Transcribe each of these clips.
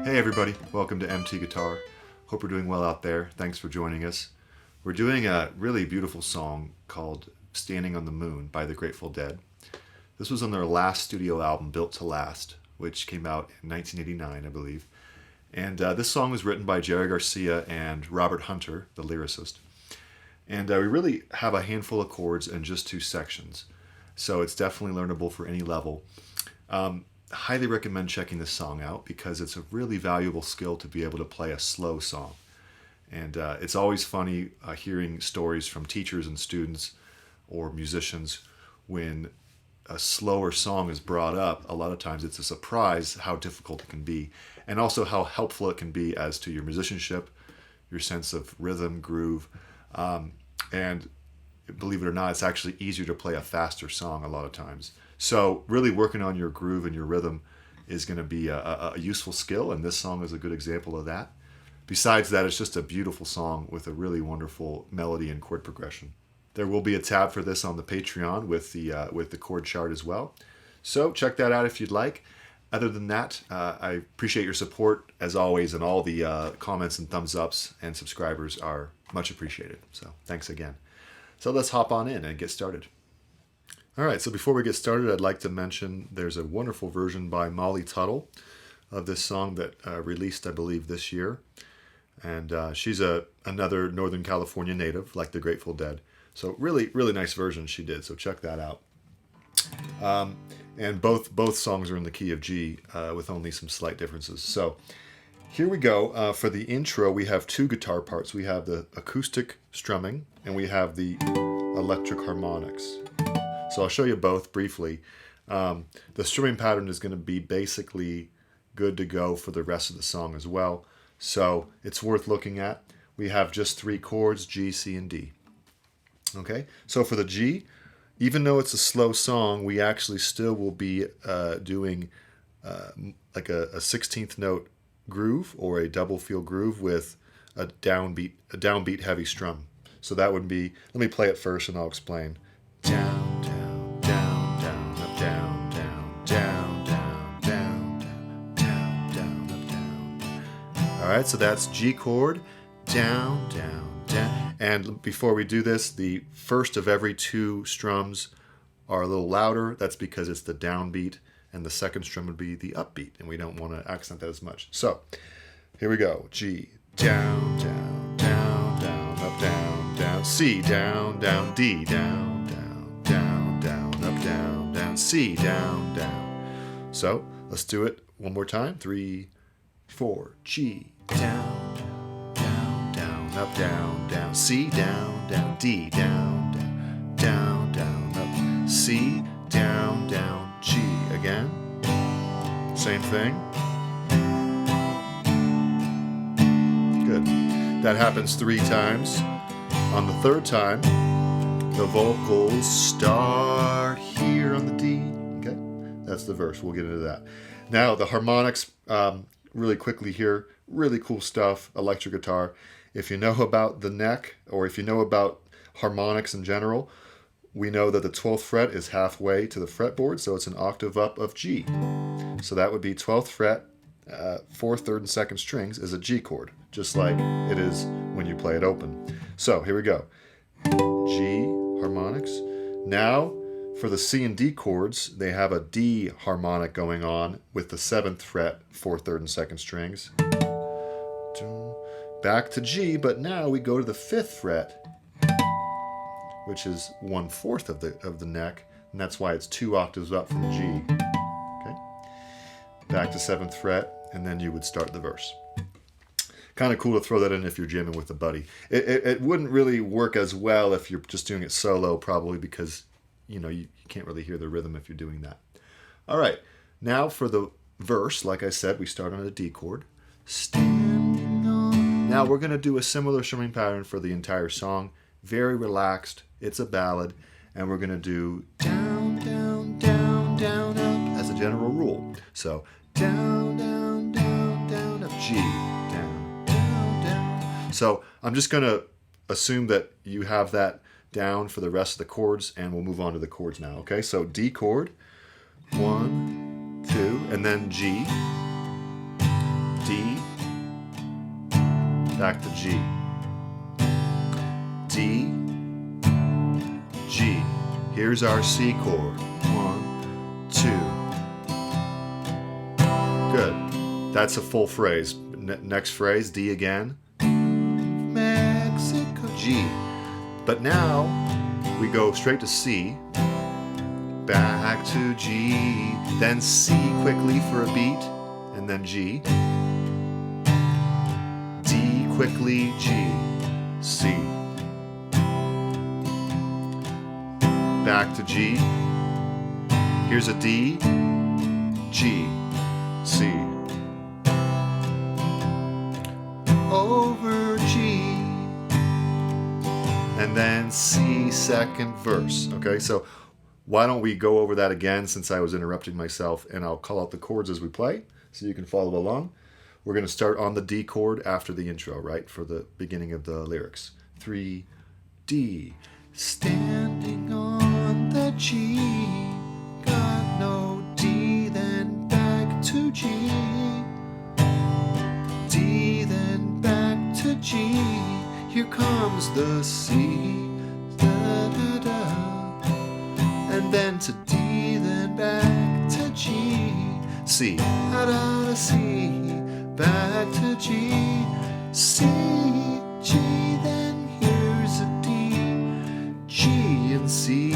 Hey everybody, welcome to MT Guitar. Hope you're doing well out there. Thanks for joining us. We're doing a really beautiful song called Standing on the Moon by the Grateful Dead. This was on their last studio album, Built to Last, which came out in 1989, I believe. And this song was written by Jerry Garcia and Robert Hunter, the lyricist. And we really have a handful of chords and just two sections. So it's definitely learnable for any level. Highly recommend checking this song out because it's a really valuable skill to be able to play a slow song. And it's always funny hearing stories from teachers and students or musicians when a slower song is brought up. A lot of times it's a surprise how difficult it can be, and also how helpful it can be as to your musicianship, your sense of rhythm, groove, and believe it or not, it's actually easier to play a faster song a lot of times. So really working on your groove and your rhythm is going to be a useful skill, and this song is a good example of that. Besides that, it's just a beautiful song with a really wonderful melody and chord progression. There will be a tab for this on the Patreon with the chord chart as well. So check that out if you'd like. Other than that, I appreciate your support as always, and all the comments and thumbs ups and subscribers are much appreciated. So thanks again. So let's hop on in and get started. All right, so before we get started, I'd like to mention there's a wonderful version by Molly Tuttle of this song that released, I believe, this year. And she's another Northern California native, like the Grateful Dead. So really, really nice version she did, so check that out. And both songs are in the key of G with only some slight differences. So here we go. For the intro, we have two guitar parts. We have the acoustic strumming, and we have the electric harmonics. So I'll show you both briefly. The strumming pattern is going to be basically good to go for the rest of the song as well. So it's worth looking at. We have just three chords, G, C, and D. Okay, so for the G, even though it's a slow song, we actually still will be doing like a 16th note groove or a double feel groove with a downbeat heavy strum. So that would be, let me play it first and I'll explain. Down, down, down, down, up, down, down, down, down, down, down, down, up, down. All right, so that's G chord, down, down, down. And before we do this, the first of every two strums are a little louder. That's because it's the downbeat, and the second strum would be the upbeat, and we don't want to accent that as much. So here we go. G, down, down, down, down, up, down, down. C, down, down, D, down, down, down, down, up, down, down. C, down, down. So let's do it one more time. 3, 4. G, down, down, down, up, down, down. C, down, down, D, down, down, down, down, up. C, down, down, G. Again. Same thing. Good. That happens 3 times. On the third time, the vocals start here on the D. Okay, that's the verse. We'll get into that. Now the harmonics, really quickly here. Really cool stuff. Electric guitar. If you know about the neck, or if you know about harmonics in general, we know that the 12th fret is halfway to the fretboard, so it's an octave up of G. So that would be 12th fret, 4th, 3rd, and 2nd strings is a G chord, just like it is when you play it open. So here we go. G harmonics. Now for the C and D chords, they have a D harmonic going on with the 7th fret, 4th, 3rd, and 2nd strings. Back to G, but now we go to the 5th fret, which is 1/4 of the neck, and that's why it's 2 octaves up from G. Okay, back to 7th fret, and then you would start the verse. Kind of cool to throw that in if you're jamming with a buddy. It wouldn't really work as well if you're just doing it solo, probably because you can't really hear the rhythm if you're doing that. All right, now for the verse, like I said, we start on a D chord. Standing on. Now we're going to do a similar strumming pattern for the entire song. Very relaxed. It's a ballad, and we're going to do down, down, down, down, up as a general rule. So down, down, down, down, up, G, down, down, down. So I'm just going to assume that you have that down for the rest of the chords, and we'll move on to the chords now. Okay, so D chord, 1, 2, and then G, D, back to G, D, G. Here's our C chord. 1, 2. Good. That's a full phrase. Next phrase, D again. Mexico, G. But now we go straight to C, back to G, then C quickly for a beat, and then G, D quickly, G, C, back to G, here's a D, G, C, over G, and then C, second verse. Okay, so why don't we go over that again since I was interrupting myself, and I'll call out the chords as we play so you can follow along. We're going to start on the D chord after the intro, right, for the beginning of the lyrics. 3, D. Standing on the G, got no D, then back to G, D, then back to G, here comes the C, da da da, and then to D, then back to G, C, da da da, C, back to G, C, G, then here's a D, G and C,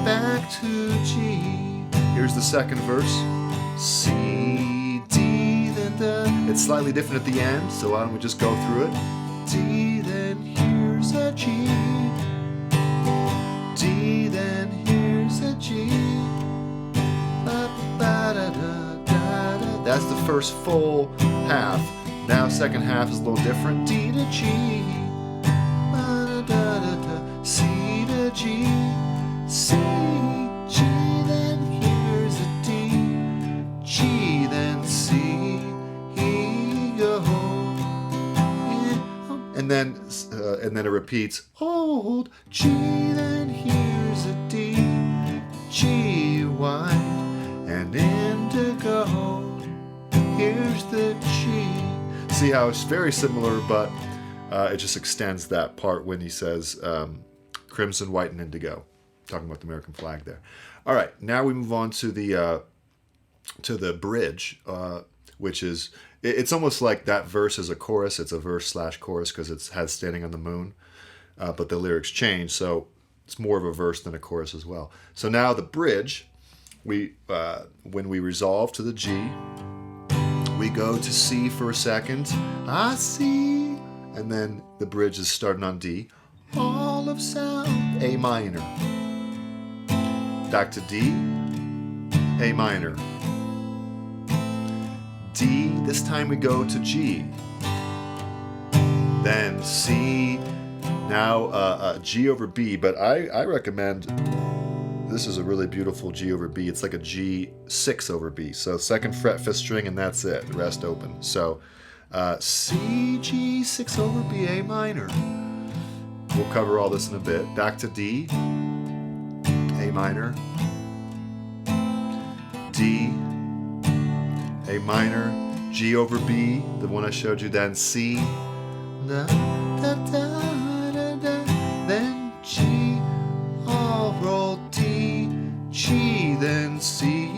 back to G. Here's the second verse, C, D, then the, it's slightly different at the end, so why don't we just go through it, D, then here's a G, D, then here's a G, that's the first full half. Now second half is a little different. D to G, C to G, C, G, then here's a D, G, then C, here you go, and then it repeats. Hold G, then here's a D, G wide and indigo. Here's the G. See how it's very similar, but it just extends that part when he says crimson, white, and indigo. Talking about the American flag there. All right, now we move on to the bridge, which is, it's almost like that verse is a chorus. It's a verse/chorus because it has Standing on the Moon, but the lyrics change, so it's more of a verse than a chorus as well. So now the bridge, when we resolve to the G, we go to C for a second. I see. And then the bridge is starting on D. All of sound, A minor. Back to D, A minor. D, this time we go to G. Then C, now G over B, but I recommend, this is a really beautiful G over B. It's like a G6 over B. So second fret, fifth string, and that's it. The rest open. So C, G6 over B, A minor. We'll cover all this in a bit. Back to D, A minor, D, A minor, G over B, the one I showed you, then C, da, da, da, da, da, then G, all roll D, G, then C.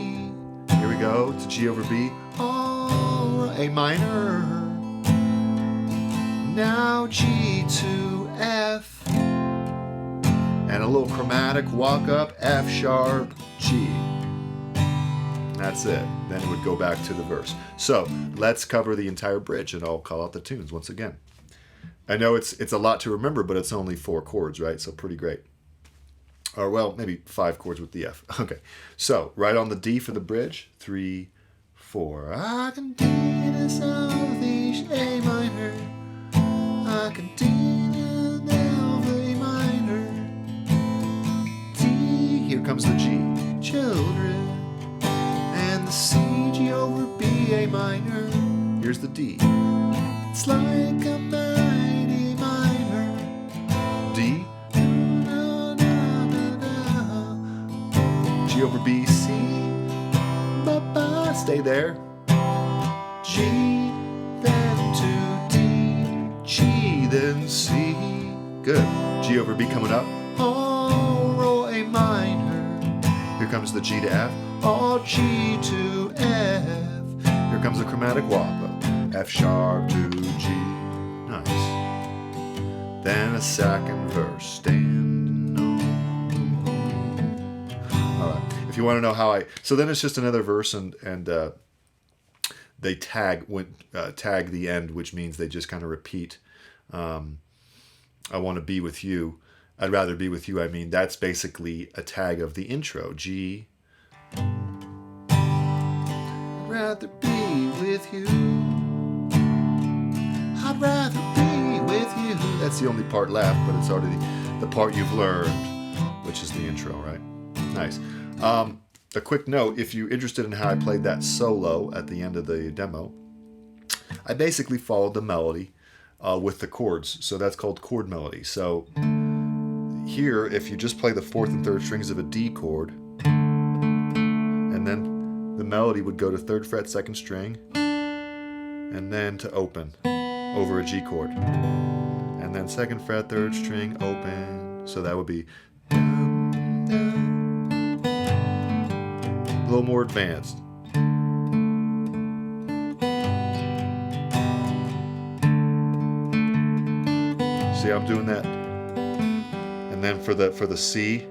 Here we go to G over B, all A minor. Now G to F, and a little chromatic walk up, F sharp, G. That's it. Then it would go back to the verse. So let's cover the entire bridge, and I'll call out the tunes once again. I know it's a lot to remember, but it's only 4 chords, right? So pretty great. Or well, maybe 5 chords with the F. Okay. So right on the D for the bridge. 3, 4. I can D to southeast A minor. I can D to now A minor. D. Here comes the G. Children. And the C, G over B, A minor. Here's the D. It's like a mighty minor. D. G over B, C. Ba, ba, stay there. G, then to D, G, then C. Good. G over B coming up. Oh, roll A minor. Here comes the G to F. Oh, G to F. Here comes the chromatic whopper. F sharp to G. Nice. Then a second verse. Standing on the moon. All right. If you want to know how so then it's just another verse, and they tag the end, which means they just kind of repeat. I want to be with you. I'd rather be with you. I mean, that's basically a tag of the intro. G. I'd rather be with you. I'd rather be with you. That's the only part left, but it's already the part you've learned, which is the intro, right? Nice. A quick note, if you're interested in how I played that solo at the end of the demo, I basically followed the melody with the chords. So that's called chord melody. So here, if you just play the fourth and third strings of a D chord, and then the melody would go to third fret, second string, and then to open over a G chord. And then second fret, third string, open. So that would be down, down. A little more advanced. See how I'm doing that? And then for the C,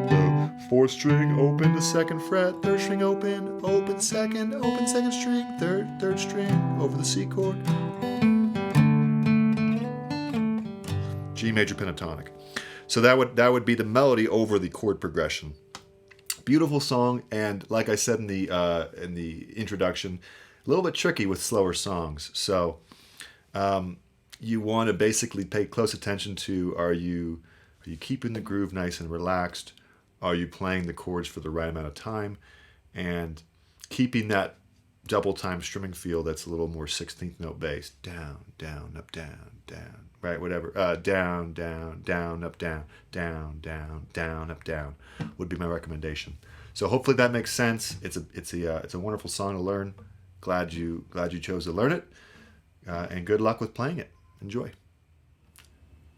the fourth string, open the second fret, third string, open second string, third string over the C chord. G major pentatonic. So that would be the melody over the chord progression. Beautiful song, and like I said in the introduction, a little bit tricky with slower songs. So you want to basically pay close attention to: are you keeping the groove nice and relaxed? Are you playing the chords for the right amount of time, and keeping that double time strumming feel that's a little more 16th note bass? Down, down, up, down, down. Right, whatever. Down, down, down, up, down, down, down, down, up, down would be my recommendation. So hopefully that makes sense. It's a wonderful song to learn. Glad you chose to learn it, and good luck with playing it. Enjoy.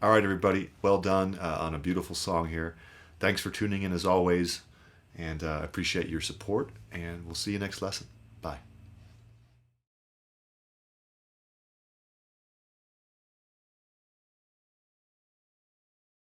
All right, everybody. Well done on a beautiful song here. Thanks for tuning in as always, and I appreciate your support. And we'll see you next lesson. Bye.